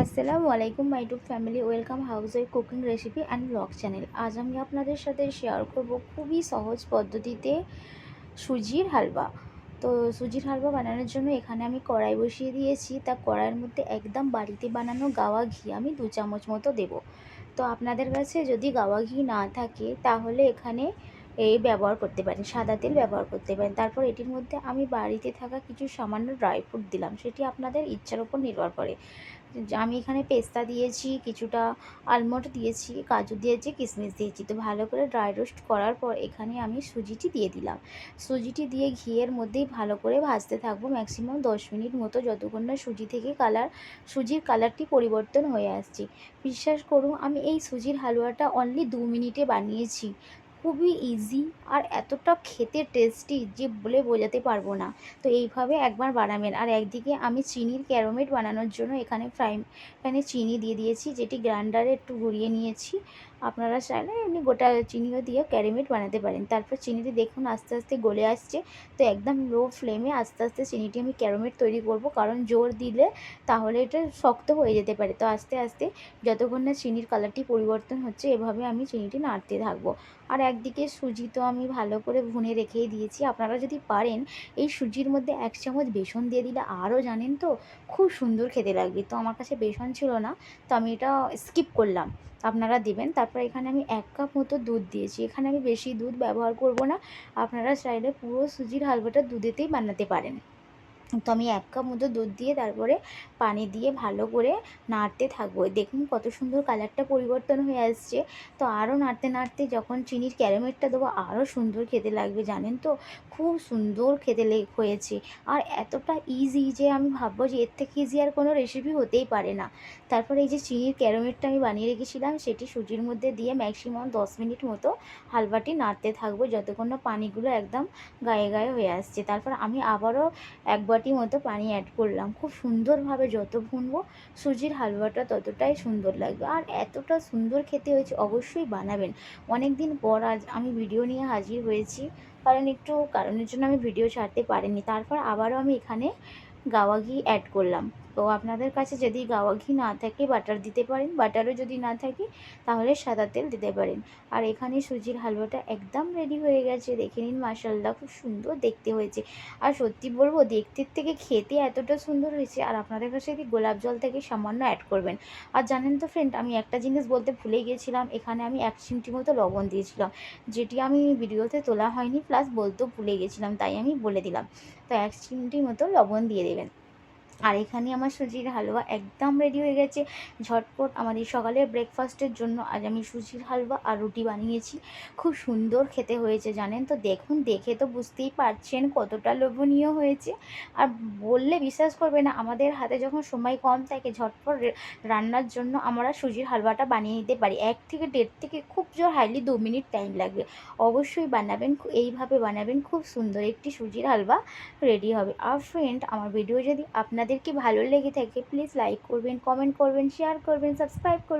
আসসালামু আলাইকুম my to family, welcome house wife cooking recipe and blog channel. আজ আমি আপনাদের সাথে শেয়ার করব খুবই সহজ পদ্ধতিতে সুজির হালুয়া। তো সুজির হালুয়া বানানোর জন্য এখানে আমি কড়াই বসিয়ে দিয়েছি। তা কড়াইয়ের মধ্যে একদম বাড়িতে বানানো গাওয়া ঘি আমি 2 চামচ মতো দেব। তো আপনাদের কাছে যদি গাওয়া ঘি না থাকে তাহলে এখানে ব্যবহার করতে পারেন, সাদা তেল ব্যবহার করতে পারেন। তারপর এটির মধ্যে আমি বাড়িতে থাকা কিছু সামান্য ড্রাই ফ্রুট দিলাম, সেটি আপনাদের ইচ্ছার উপর নির্ভর করে। আমি এখানে পেস্তা দিয়েছি, কিছুটা আলমন্ড দিয়েছি, কাজু দিয়েছি, কিশমিশ দিয়েছি। তো ভালো করে ড্রাই রোস্ট করার পর এখানে আমি সুজিটি দিয়ে দিলাম। সুজিটি দিয়ে ঘিয়ের মধ্যেই ভালো করে ভাজতে থাকবো ম্যাক্সিমাম 10 মিনিট মতো, যতক্ষণ না সুজি থেকে সুজির কালারটি পরিবর্তন হয়ে আসছে। বিশ্বাস করুন, আমি এই সুজির হালুয়াটা অনলি 2 মিনিটে বানিয়েছি। খুবই ইজি আর এতটা খেতে টেস্টি যে বলে বোঝাতে পারবো না। তো এইভাবে একবার বানাবেন। আর একদিকে আমি চিনির ক্যারামেল বানানোর জন্য এখানে ফ্রাই প্যানে চিনি দিয়ে দিয়েছি, যেটি গ্রাইন্ডারে একটু গুঁড়িয়ে নিয়েছি। আপনারা চাইলে এমনি গোটা চিনিও দিয়ে ক্যারামেল বানাতে পারেন। তারপর চিনিটি দেখুন আস্তে আস্তে গলে আসছে। তো একদম লো ফ্লেমে আস্তে আস্তে চিনিটি আমি ক্যারামেল তৈরি করব, কারণ জোর দিলে তাহলে এটা শক্ত হয়ে যেতে পারে। তো আস্তে আস্তে যতক্ষণ না চিনির কালারটি পরিবর্তন হচ্ছে, এভাবে আমি চিনিটি নাড়তে থাকবো। আর একদিকে সুজি তো আমি ভালো করে ভুনে রেখেই দিয়েছি। আপনারা যদি পারেন এই সুজির মধ্যে 1 চামচ বেসন দিয়ে দিলে আরও জানেন তো খুব সুন্দর খেতে লাগবে। তো আমার কাছে বেসন ছিল না, তো আমি এটা স্কিপ করলাম। আপনারা দিবেন। তারপর এখানে আমি 1 কাপ মতো দুধ দিয়েছি। এখানে আমি বেশি দুধ ব্যবহার করব না। আপনারা চাইলে পুরো সুজির হালুয়াটা দুধেতেই বানাতে পারেন। তো আমি 1 কাপ মতো দুধ দিয়ে তারপরে পানি দিয়ে ভালো করে নাড়তে থাকবো। দেখুন কত সুন্দর কালারটা পরিবর্তন হয়ে আসছে। তো আরও নাড়তে নাড়তে যখন চিনির ক্যারামেলটা দেবো আরও সুন্দর খেতে লাগবে, জানেন তো খুব সুন্দর খেতে হয়েছে। আর এতটা ইজি যে আমি ভাববো যে এর থেকে ইজি আর কোনো রেসিপি হতেই পারে না। তারপরে এই যে চিনির ক্যারামেলটা আমি বানিয়ে রেখেছিলাম, সেটি সুজির মধ্যে দিয়ে ম্যাক্সিমাম 10 মিনিট মতো হালুয়াটি নাড়তে থাকবো, যতক্ষণ না পানিগুলো একদম গায়ে গায়ে হয়ে আসছে। তারপর আমি আবারও 1 বাটি মতো পানি অ্যাড করলাম। খুব সুন্দরভাবে যত ভুনবো সুজির হালুয়াটা ততটাই সুন্দর লাগবে। আর এতটা সুন্দর খেতে হয়েছে, অবশ্যই বানাবেন। অনেক দিন পর আজ আমি ভিডিও নিয়ে হাজির হয়েছি, কারণ একটু কারণের জন্য আমি ভিডিও ছাড়তে পারিনি। তারপর আবারও আমি এখানে গাওয়া ঘি অ্যাড করলাম। তো আপনাদের কাছে যদি গাওয়া ঘি না থাকে বাটার দিতে পারেন, বাটারও যদি না থাকে তাহলে সাদা তেল দিতে পারেন। আর এখানে সুজির হালুয়াটা একদম রেডি হয়ে গেছে, দেখে নিন মাশাআল্লাহ খুব সুন্দর দেখতে হয়েছে। আর সত্যি বলবো, দেখতে থেকে খেতে এতটা সুন্দর হয়েছে। আর আপনাদের কাছে যদি গোলাপ জল থেকে সামান্য অ্যাড করবেন। আর জানেন তো ফ্রেন্ড, আমি একটা জিনিস বলতে ভুলে গিয়েছিলাম, এখানে আমি 1 চিমটি মতো লবণ দিয়েছিলাম, যেটি আমি ভিডিওতে তোলা হয়নি, প্লাস বলতেও ভুলে গেছিলাম, তাই আমি বলে দিলাম। তো 1 চিমটি মতো লবণ দিয়ে দেবেন। আর এখানে আমার সুজির হালুয়া একদম রেডি হয়ে গেছে। ঝটপট আমাদের সকালের ব্রেকফাস্টের জন্য আজ আমি সুজির হালুয়া আর রুটি বানিয়েছি। খুব সুন্দর খেতে হয়েছে, জানেন তো। দেখুন, দেখে তো বুঝতেই পারছেন কতটা লোভনীয় হয়েছে। আর বললে বিশ্বাস করবে না, আমাদের হাতে যখন সময় কম থাকে ঝটপট রান্নার জন্য আমরা সুজির হালুয়াটা বানিয়ে নিতে পারি। 1 থেকে 1.5 থেকে খুব জোর হাইলি 2 মিনিট টাইম লাগবে। অবশ্যই বানাবেন, এইভাবে বানাবেন, খুব সুন্দর একটি সুজির হালুয়া রেডি হবে। আর ফ্রেন্ড, আমার ভিডিও যদি আপনাদেরকে ভালো লেগে থাকে প্লিজ লাইক করবেন, কমেন্ট করবেন, শেয়ার করবেন, সাবস্ক্রাইব করবেন।